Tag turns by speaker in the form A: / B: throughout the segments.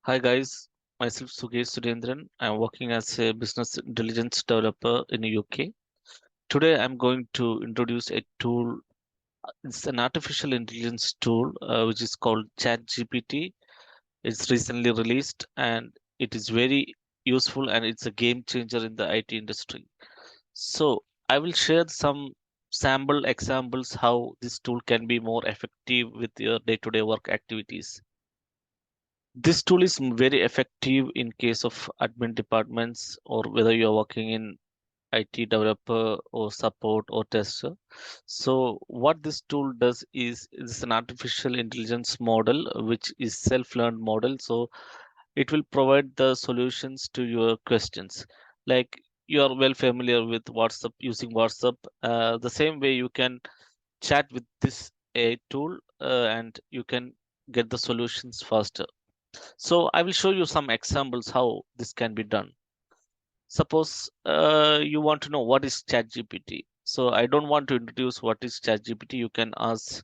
A: Hi guys, myself Sugesh Sudendran. I'm working as a business intelligence developer in the UK. Today I'm going to introduce a tool. It's an artificial intelligence tool which is called ChatGPT. It's recently released and it is very useful and it's a game changer in the IT industry. So I will share some sample examples how this tool can be more effective with your day-to-day work activities. This tool is very effective in case of admin departments or whether you're working in IT developer or support or tester. So what this tool does is an artificial intelligence model which is self-learned model. So it will provide the solutions to your questions. Like you are well familiar with WhatsApp, using WhatsApp. The same way you can chat with this AI tool and you can get the solutions faster. So I will show you some examples how this can be done. Suppose you want to know what is ChatGPT. So I don't want to introduce what is ChatGPT. You can ask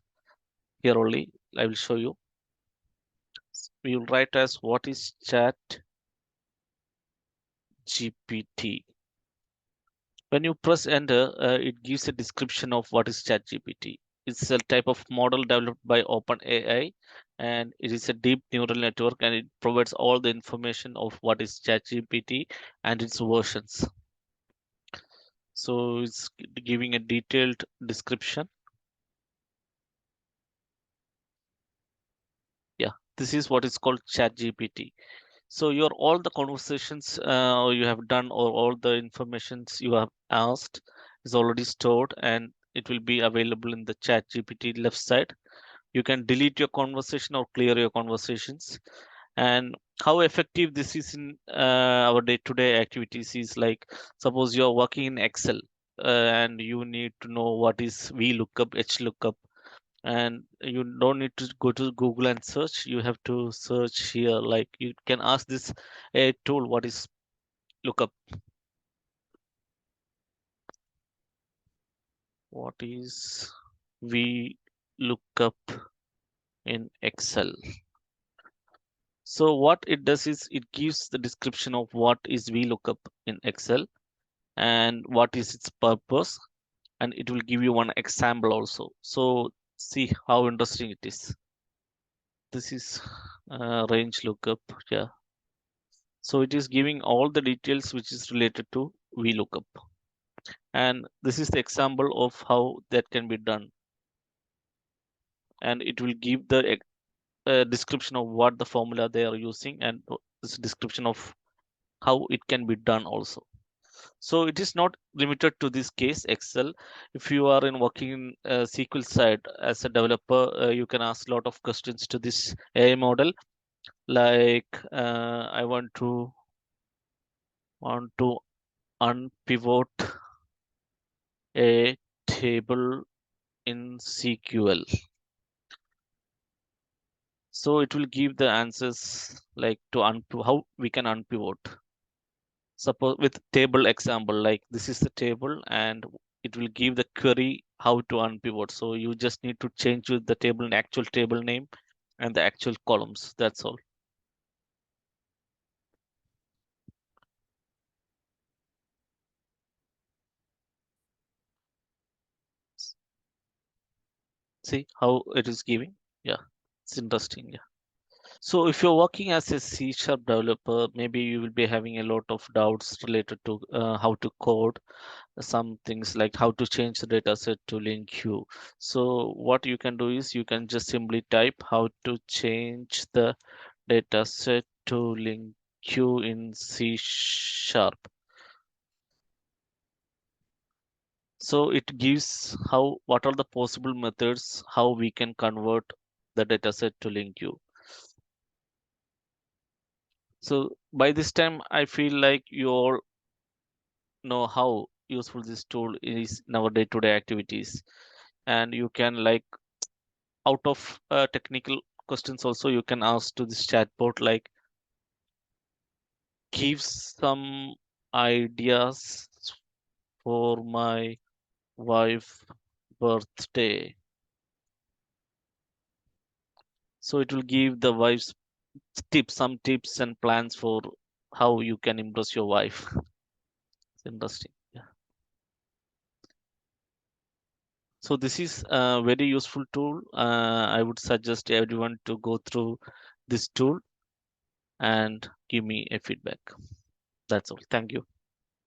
A: here only. I will show you. We will write as what is ChatGPT. When you press enter, it gives a description of what is ChatGPT. It's a type of model developed by OpenAI, and it is a deep neural network, and it provides all the information of what is ChatGPT and its versions. So it's giving a detailed description. Yeah, this is what is called ChatGPT. So your all the conversations you have done or all the informations you have asked is already stored and it will be available in the ChatGPT left side. You can delete your conversation or clear your conversations. And how effective this is in our day-to-day activities is like, suppose you're working in Excel and you need to know what is VLOOKUP, HLOOKUP, and you don't need to go to Google and search. You have to search here. Like you can ask this a tool, what is lookup? What is VLOOKUP in Excel? So what it does is it gives the description of what is VLOOKUP in Excel and what is its purpose, and it will give you one example also. So see how interesting it is. This is range lookup. Yeah. So it is giving all the details which is related to VLOOKUP. And this is the example of how that can be done. And it will give the description of what the formula they are using and this description of how it can be done also. So it is not limited to this case Excel. If you are in working in SQL side as a developer, you can ask a lot of questions to this AI model. Like I want to unpivot a table in SQL. So it will give the answers like to how we can unpivot. Suppose with table example, like this is the table and it will give the query how to unpivot. So you just need to change with the table actual table name and the actual columns. That's all. See how it is giving. Yeah, it's interesting. Yeah. So if you're working as a C# developer, maybe you will be having a lot of doubts related to how to code some things like how to change the data set to link queue. So what you can do is you can just simply type how to change the data set to link queue in C#. So it gives how what are the possible methods how we can convert the data set to link queue. So by this time, I feel like you all know how useful this tool is in our day-to-day activities, and you can like out of technical questions also you can ask to this chatbot like give some ideas for my wife birthday. So it will give the wife's some tips and plans for how you can impress your wife. It's interesting. Yeah. So this is a very useful tool. I would suggest everyone to go through this tool and give me a feedback. That's all. Thank you.